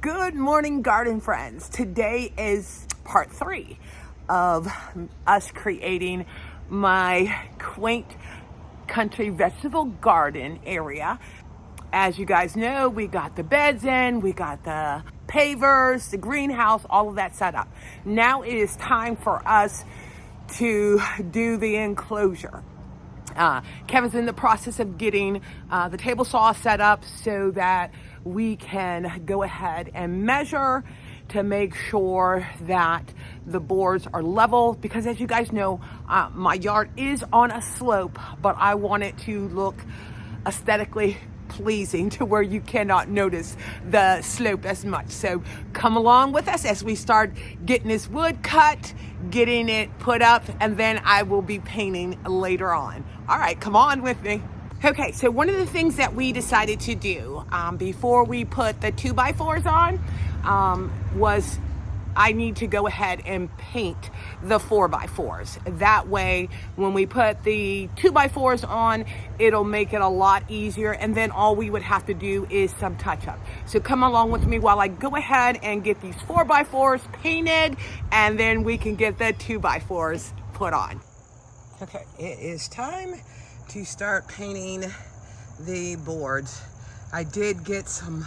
Good morning, garden friends. Today is part 3 of us creating my Quaint Country Vegetable Garden area. As you guys know, we got the beds in, we got the pavers, the greenhouse, all of that set up. Now it is time for us to do the enclosure. Kevin's in the process of getting the table saw set up so that we can go ahead and measure to make sure that the boards are level, because as you guys know, my yard is on a slope, but I want it to look aesthetically pleasing to where you cannot notice the slope as much. So come along with us as we start getting this wood cut, getting it put up, and then I will be painting later on. All right, come on with me. Okay, so one of the things that we decided to do before we put the 2x4s on was I need to go ahead and paint the 4x4s. That way, when we put the 2x4s on, it'll make it a lot easier, and then all we would have to do is some touch-up. So come along with me while I go ahead and get these 4x4s painted, and then we can get the 2x4s put on. Okay, it is time to start painting the boards. I did get some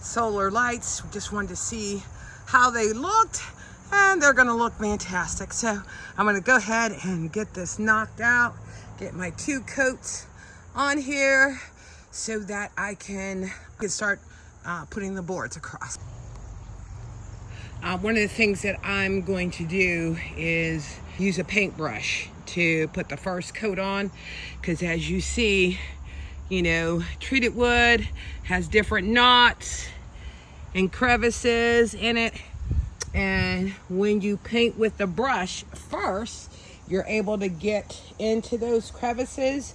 solar lights, just wanted to see how they looked, and they're gonna look fantastic. So I'm gonna go ahead and get this knocked out, get my 2 coats on here so that I can start putting the boards across. One of the things that I'm going to do is use a paintbrush to put the first coat on, because as you see, you know, treated wood has different knots and crevices in it, and when you paint with the brush first, you're able to get into those crevices,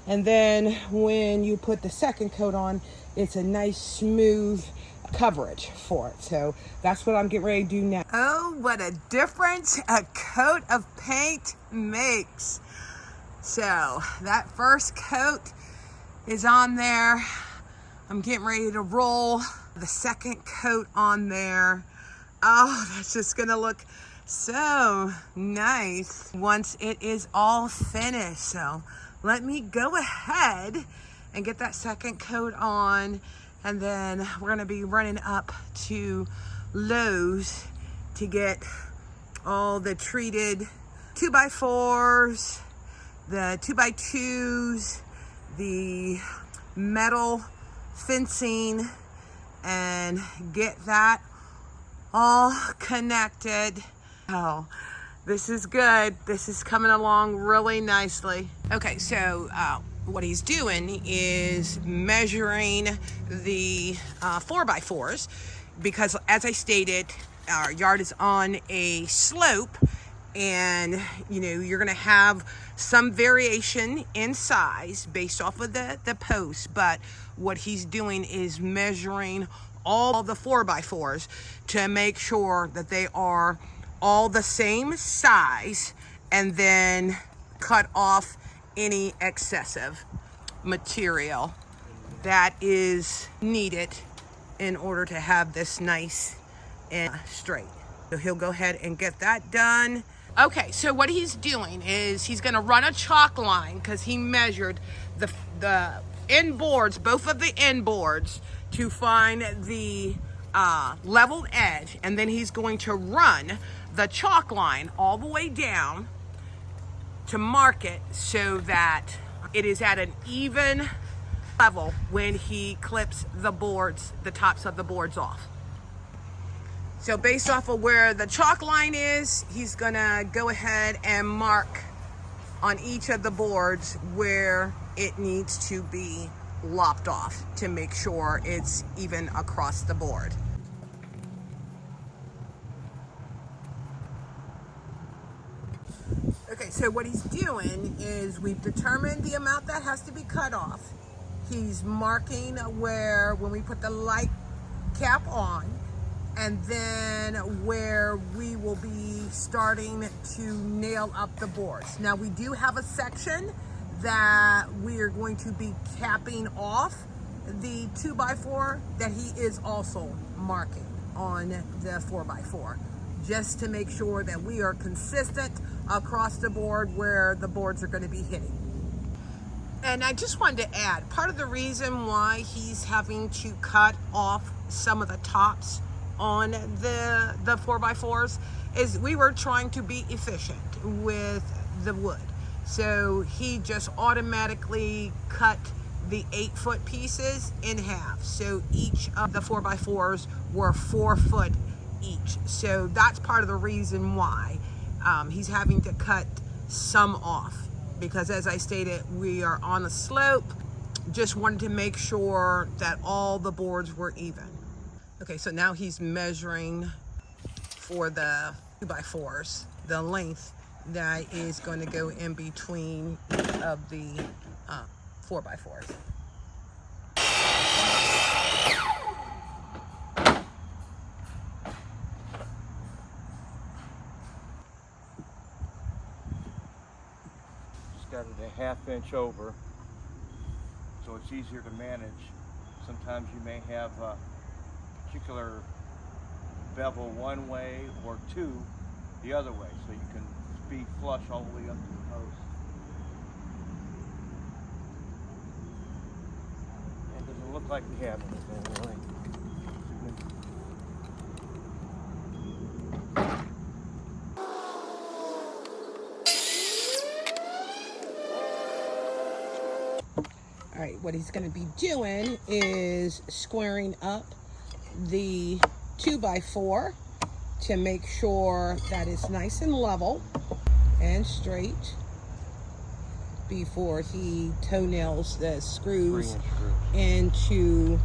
and then when you put the second coat on, it's a nice smooth coverage for it. So that's what I'm getting ready to do now. Oh, what a difference a coat of paint makes. So that first coat is on there. I'm getting ready to roll the second coat on there. Oh, that's just gonna look so nice once it is all finished. So let me go ahead and get that second coat on, and then we're gonna be running up to Lowe's to get all the treated 2x4s, the 2x2s, the metal fencing, and get that all connected. Oh, this is good. This is coming along really nicely. Okay, so what he's doing is measuring the 4x4s, because as I stated, our yard is on a slope, and you know, you're gonna have some variation in size based off of the post, but what he's doing is measuring all the 4x4s to make sure that they are all the same size, and then cut off any excessive material that is needed in order to have this nice and straight. So he'll go ahead and get that done. Okay, so what he's doing is he's gonna run a chalk line, because he measured the end boards, both of the end boards, to find the leveled edge, and then he's going to run the chalk line all the way down to mark it so that it is at an even level when he clips the boards, the tops of the boards off. So based off of where the chalk line is, he's gonna go ahead and mark on each of the boards where it needs to be lopped off to make sure it's even across the board. Okay, so what he's doing is we've determined the amount that has to be cut off. He's marking where, when we put the light cap on, and then where we will be starting to nail up the boards. Now we do have a section that we are going to be capping off the 2x4 that he is also marking on the 4x4, just to make sure that we are consistent across the board where the boards are going to be hitting. And I just wanted to add, part of the reason why he's having to cut off some of the tops on the 4x4s is we were trying to be efficient with the wood. So he just automatically cut the 8-foot pieces in half. So each of the 4x4s were 4 foot each. So that's part of the reason why he's having to cut some off. Because as I stated, we are on a slope. Just wanted to make sure that all the boards were even. Okay, so now he's measuring for the 2x4s, the length that is going to go in between each of the 4x4s. Got it a 1/2 inch over, so it's easier to manage. Sometimes you may have a particular bevel one way or two the other way, so you can be flush all the way up to the post. It doesn't look like we have anything really. All right, what he's going to be doing is squaring up the 2x4 to make sure that it's nice and level and straight before he toenails the screws into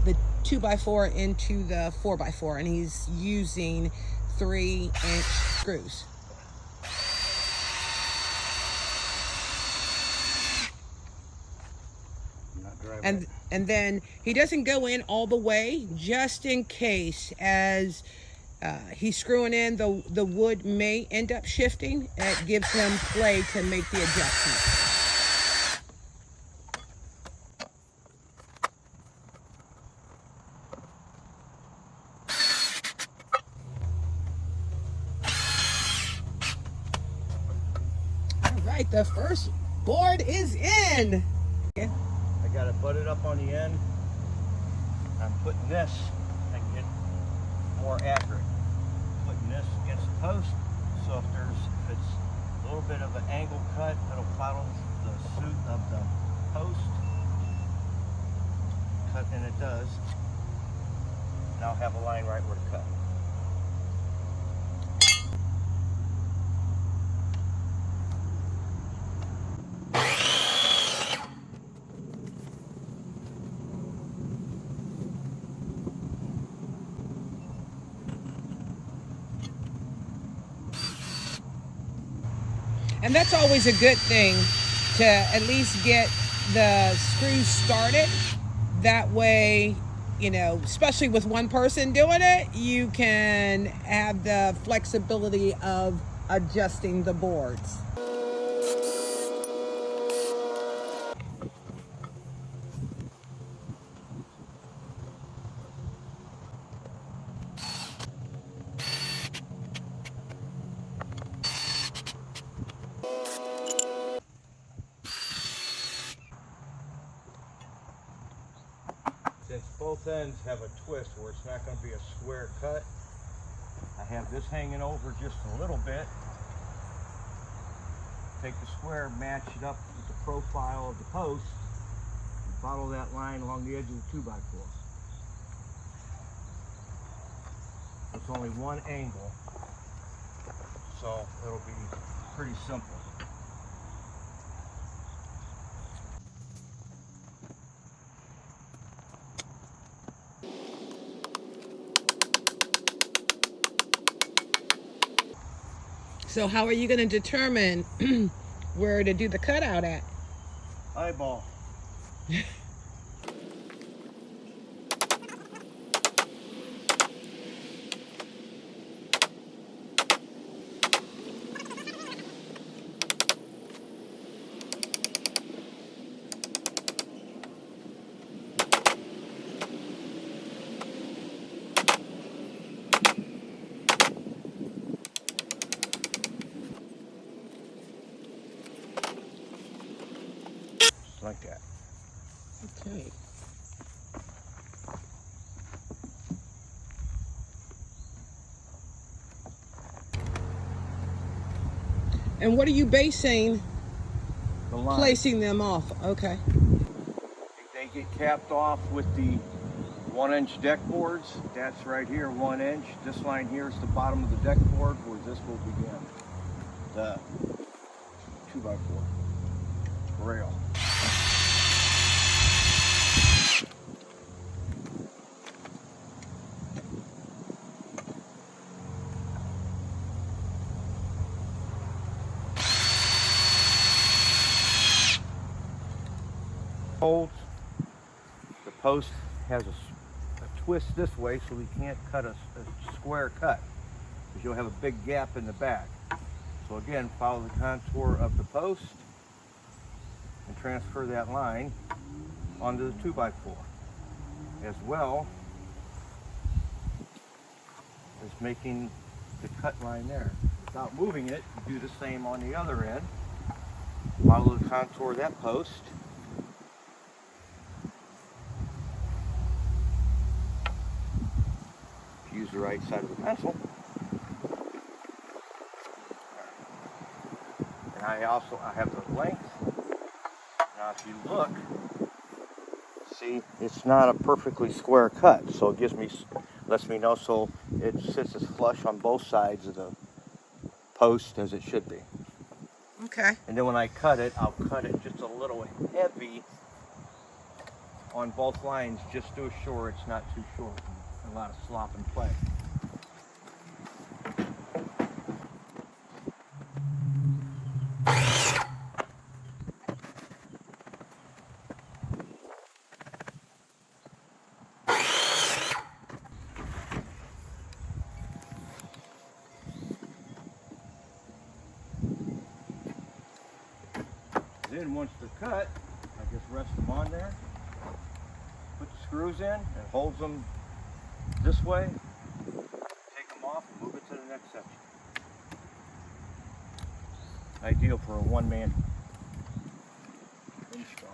the 2x4 into the 4x4, and he's using 3-inch screws. And then he doesn't go in all the way, just in case, as he's screwing in, the wood may end up shifting. It gives him play to make the adjustment. All right, the first board is in. I got it butted up on the end. I'm putting this, I can get more accurate. Putting this against the post, so if it's a little bit of an angle cut, it'll follow the suit of the post. Cut, and it does. And I'll have a line right where to cut. And that's always a good thing, to at least get the screws started. That way, you know, especially with one person doing it, you can have the flexibility of adjusting the boards. Since both ends have a twist where it's not going to be a square cut, I have this hanging over just a little bit. Take the square, match it up with the profile of the post, and follow that line along the edge of the 2x4. It's only one angle, so it'll be pretty simple. So how are you going to determine where to do the cutout at? Eyeball. like that. Okay. And what are you basing The line. placing them off? Okay. They get capped off with the 1-inch deck boards. That's right here, 1 inch. This line here is the bottom of the deck board where this will begin. The 2x4 rail. Holds. The post has a twist this way, so we can't cut a square cut, because you'll have a big gap in the back. So again, follow the contour of the post and transfer that line onto the 2x4, as well as making the cut line there. Without moving it, you do the same on the other end. Follow the contour of that post. Use the right side of the pencil. And I have the length. Now if you look, see, it's not a perfectly square cut, so it lets me know, so it sits as flush on both sides of the post as it should be. Okay. And then when I cut it, I'll cut it just a little heavy on both lines, just to assure it's not too short. A lot of slop and play. Then once they're cut, I just rest them on there, put the screws in, and holds them this way, take them off and move it to the next section. Ideal for a one-man install.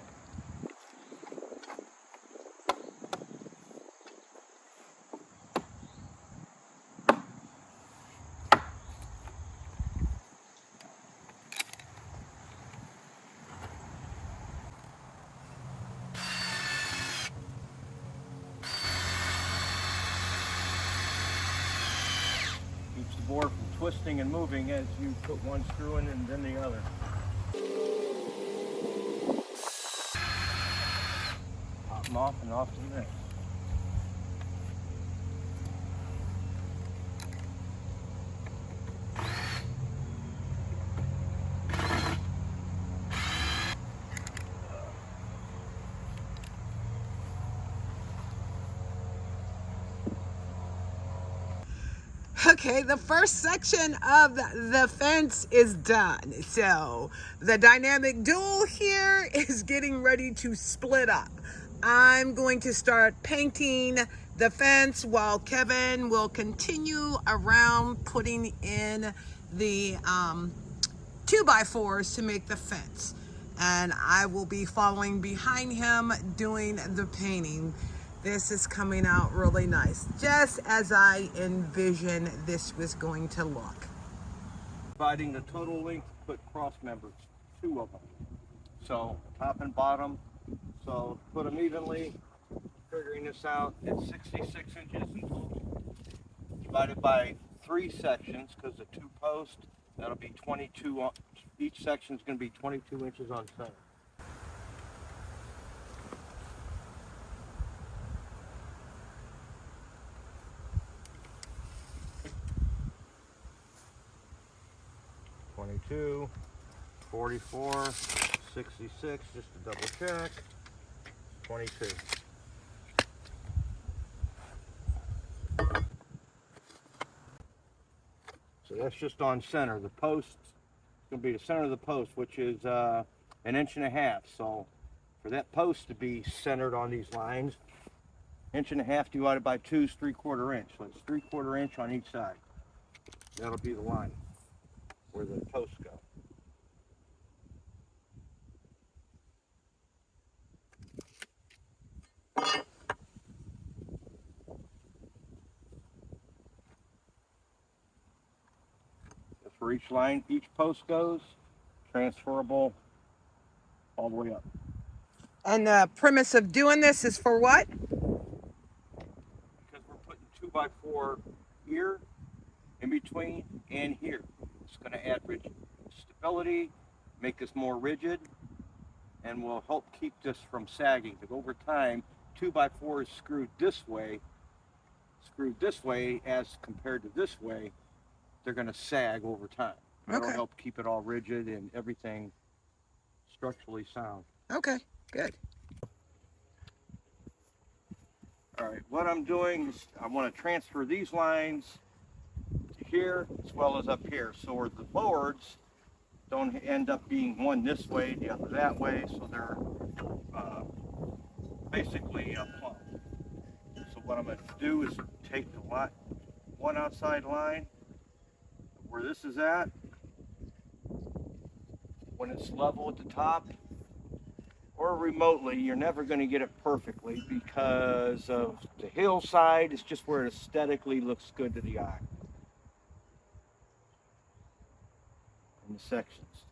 Keeps the board from twisting and moving as you put one screw in and then the other. Pop them off and off to the next. Okay, the first section of the fence is done. So the dynamic duel here is getting ready to split up. I'm going to start painting the fence while Kevin will continue around putting in the 2x4s to make the fence. And I will be following behind him doing the painting. This is coming out really nice, just as I envisioned this was going to look. Dividing the total length, put cross members, 2 of them. So top and bottom, so put them evenly, figuring this out, it's 66 inches in total. Divided by 3 sections, because the 2 posts, that'll be 22, each section is going to be 22 inches on center. (22, 44, 66, just to double check, 22. So that's just on center. The post is going to be the center of the post, which is 1.5 inches. So for that post to be centered on these lines, 1.5 inches divided by 2 is 3/4 inch. So it's 3/4 inch on each side. That'll be the line where the posts go. That's where each line, each post goes, transferable all the way up. And the premise of doing this is for what? Because we're putting 2x4 here, in between, and here. It's going to add rigid stability, make this more rigid, and will help keep this from sagging. Because over time, 2x4 is screwed this way as compared to this way, they're going to sag over time. That'll help keep it all rigid and everything structurally sound. Okay, good. All right, what I'm doing is I want to transfer these lines to here as well as up here, so the boards don't end up being one this way, the other that way, so they're basically plumb. So what I'm going to do is take the one outside line where this is at, when it's level at the top, or remotely, you're never going to get it perfectly because of the hillside. It's just where it aesthetically looks good to the eye. In the sections.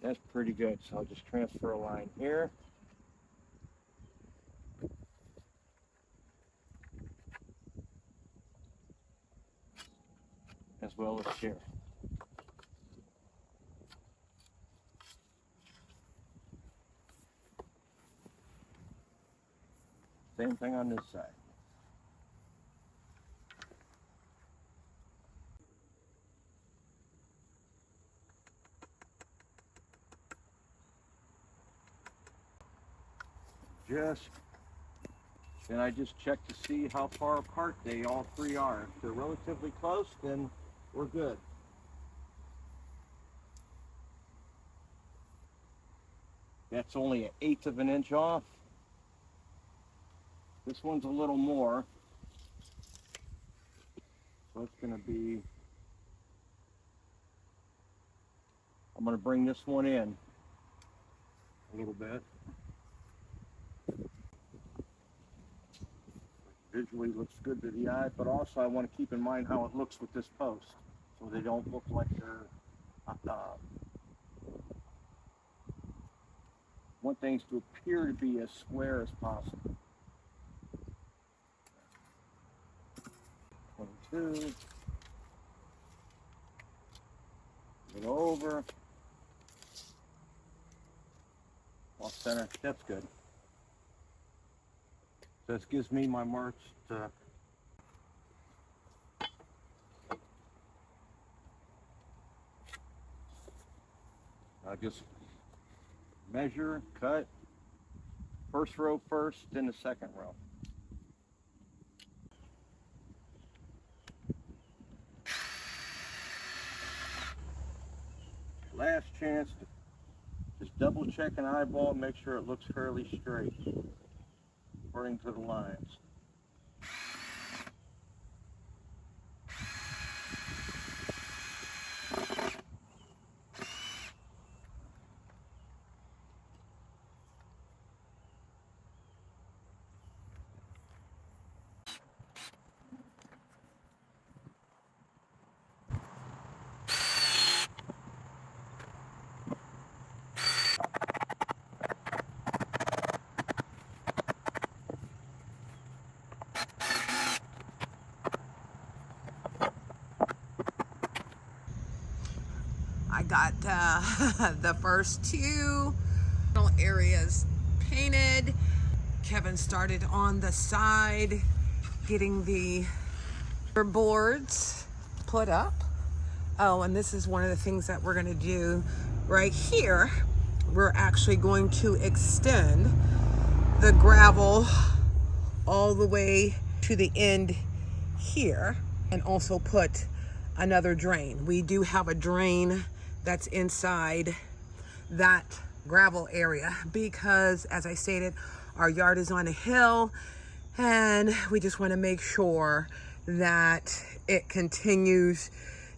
That's pretty good. So I'll just transfer a line here. As well as here. Same thing on this side. Then I just check to see how far apart they all three are. If they're relatively close, then we're good. That's only 1/8 of an inch off. This one's a little more. So it's going to be, I'm going to bring this one in a little bit. Visually looks good to the eye, but also I want to keep in mind how it looks with this post, so they don't look like they're want things to appear to be as square as possible. 22. Get over. Off center. That's good. So this gives me my marks to just measure, cut, first row first, then the second row. Last chance to just double check an eyeball and make sure it looks fairly straight according to the lines. I got the first two areas painted. Kevin started on the side getting the boards put up. Oh, and this is one of the things that we're going to do right here. We're actually going to extend the gravel all the way to the end here and also put another drain. We do have a drain that's inside that gravel area because, as I stated, our yard is on a hill and we just want to make sure that it continues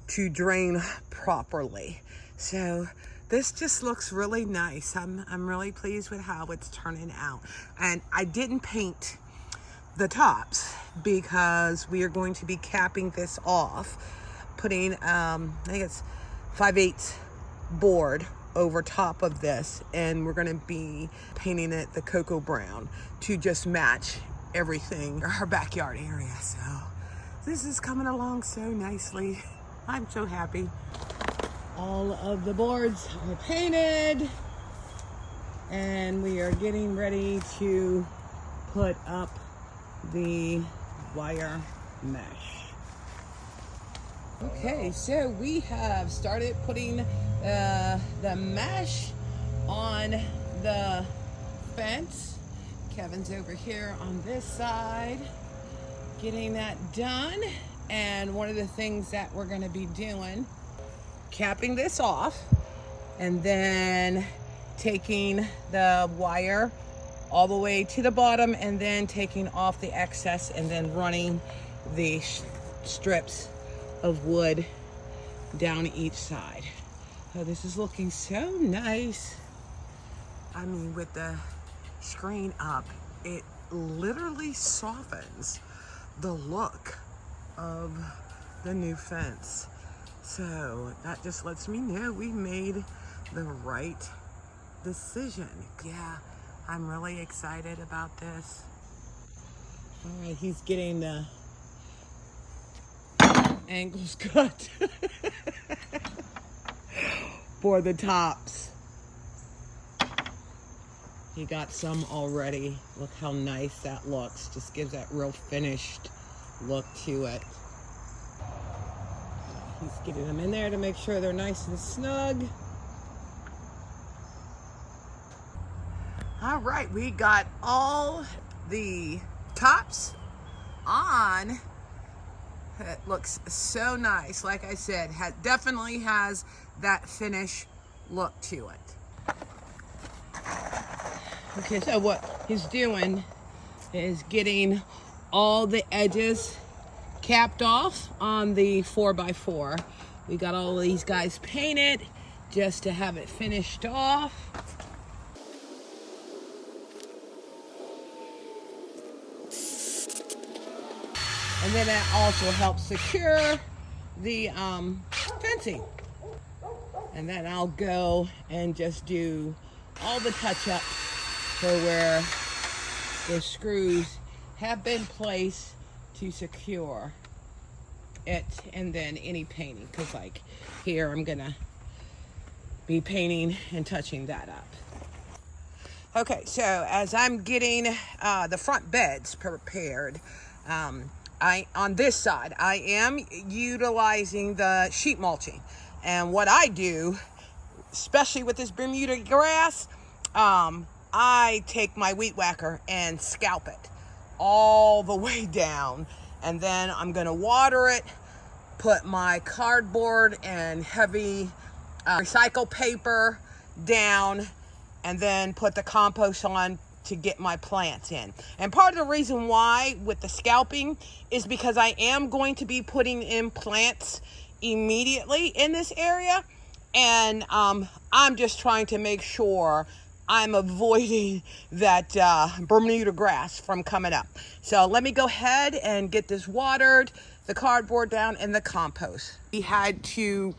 to drain properly. So this just looks really nice. I'm really pleased with how it's turning out. And I didn't paint the tops because we are going to be capping this off, putting I think it's 5/8 board over top of this, and we're going to be painting it the cocoa brown to just match everything, our backyard area. So this is coming along so nicely. I'm so happy. All of the boards are painted, and we are getting ready to put up the wire mesh. Okay, so we have started putting the mesh on the fence. Kevin's over here on this side getting that done. And one of the things that we're going to be doing, capping this off and then taking the wire all the way to the bottom and then taking off the excess and then running the strips of wood down each side. So this is looking so nice. I mean, with the screen up, it literally softens the look of the new fence. So that just lets me know we made the right decision. Yeah, I'm really excited about this. All right, he's getting the angles cut for the tops. He got some already. Look how nice that looks. Just gives that real finished look to it. He's getting them in there to make sure they're nice and snug. All right, we got all the tops on. It looks so nice. Like I said, definitely has that finish look to it. Okay, so what he's doing is getting all the edges capped off on the 4x4. We got all of these guys painted just to have it finished off. And then that also helps secure the fencing. And then I'll go and just do all the touch-up for where the screws have been placed to secure it, and then any painting, because like here I'm gonna be painting and touching that up. Okay, so as I'm getting the front beds prepared, on this side, I am utilizing the sheet mulching. And what I do, especially with this Bermuda grass, I take my weed whacker and scalp it all the way down. And then I'm gonna water it, put my cardboard and heavy recycle paper down, and then put the compost on to get my plants in. And part of the reason why with the scalping is because I am going to be putting in plants immediately in this area, and I'm just trying to make sure I'm avoiding that Bermuda grass from coming up. So let me go ahead and get this watered, the cardboard down, and the compost. We had to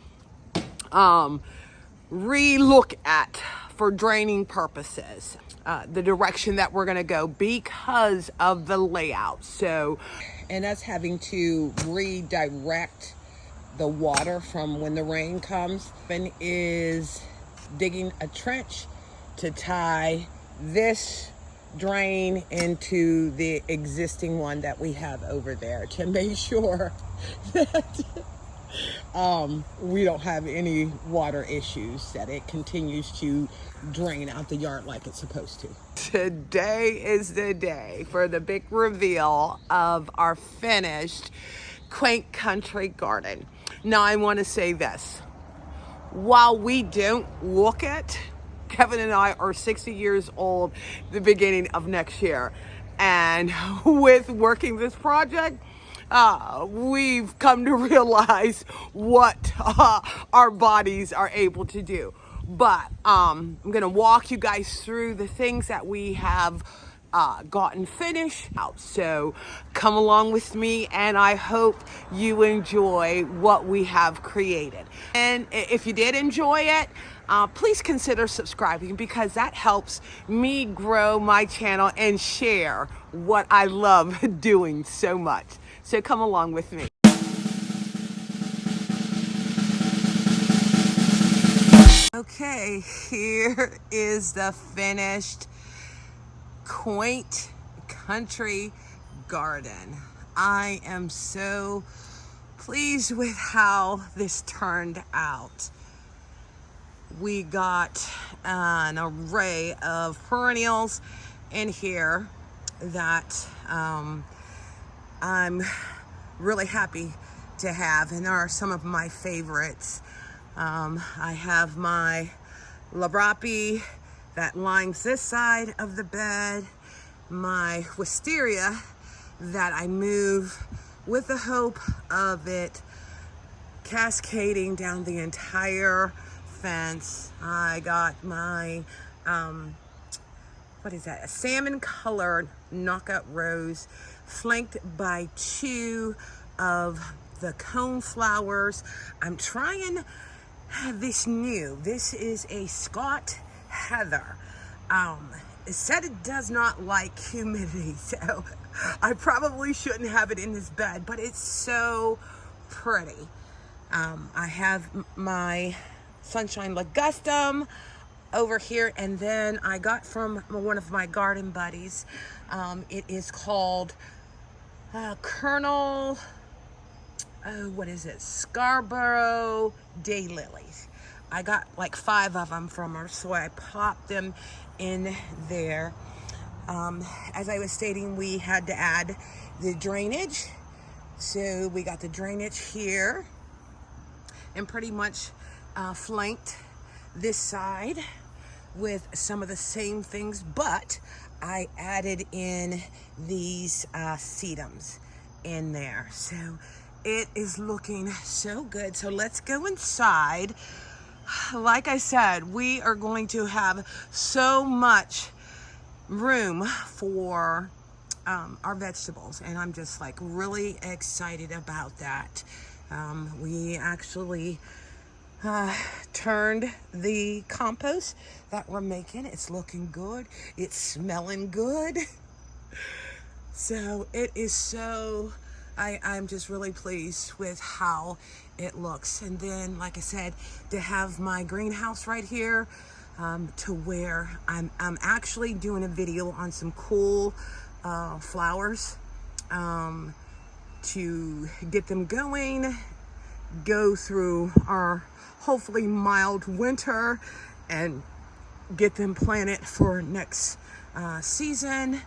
re-look at, for draining purposes, the direction that we're gonna go because of the layout. So, and us having to redirect the water from when the rain comes, and is digging a trench to tie this drain into the existing one that we have over there to make sure that we don't have any water issues, that it continues to drain out the yard like it's supposed to. Today is the day for the big reveal of our finished Quaint Country Garden. Now I want to say this, while we don't look it, Kevin and I are 60 years old the beginning of next year, and with working this project, we've come to realize what our bodies are able to do. But I'm gonna walk you guys through the things that we have gotten finished out. So come along with me, and I hope you enjoy what we have created. And if you did enjoy it, please consider subscribing, because that helps me grow my channel and share what I love doing so much. So come along with me. Okay, here is the finished Quaint Country Garden. I am so pleased with how this turned out. We got an array of perennials in here that I'm really happy to have, and are some of my favorites. I have my labrapi that lines this side of the bed, my wisteria that I move with the hope of it cascading down the entire fence. I got my, what is that? A salmon colored knockout rose flanked by 2 of the cone flowers. I'm trying this new. This is a Scott Heather. It said it does not like humidity, so I probably shouldn't have it in this bed, but it's so pretty. I have my Sunshine Ligustum over here, and then I got from one of my garden buddies. It is called Colonel, what is it? Scarborough Daylilies. I got like 5 of them from her, so I popped them in there. As I was stating, we had to add the drainage. So we got the drainage here, and pretty much flanked this side with some of the same things, but I added in these sedums in there. So it is looking so good. So let's go inside. Like I said, we are going to have so much room for our vegetables, and I'm just like really excited about that. We actually turned the compost that we're making. It's looking good. It's smelling good. So it is so, I'm just really pleased with how it looks. And then, like I said, to have my greenhouse right here, to where I'm actually doing a video on some cool flowers to get them going, go through our hopefully mild winter, and get them planted for next season.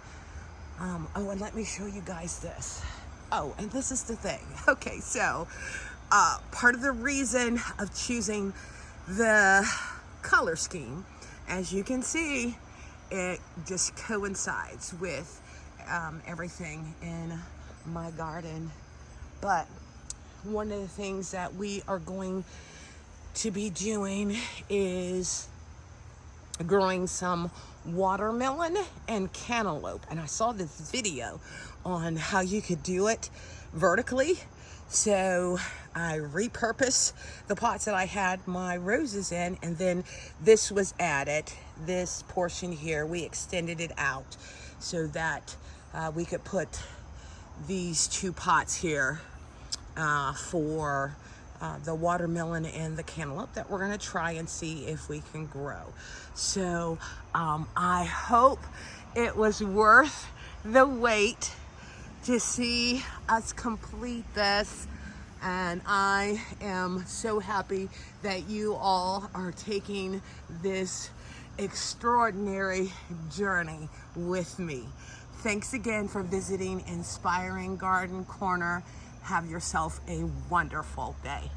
Oh, and let me show you guys this. Oh, and this is the thing. Okay, so part of the reason of choosing the color scheme, as you can see, it just coincides with everything in my garden. But one of the things that we are going to be doing is growing some watermelon and cantaloupe. And I saw this video on how you could do it vertically. So I repurposed the pots that I had my roses in, and then this was added. This portion here, we extended it out so that we could put these 2 pots here for the watermelon and the cantaloupe that we're gonna try and see if we can grow. So I hope it was worth the wait to see us complete this, and I am so happy that you all are taking this extraordinary journey with me. Thanks again for visiting Inspiring Garden Corner. Have yourself a wonderful day.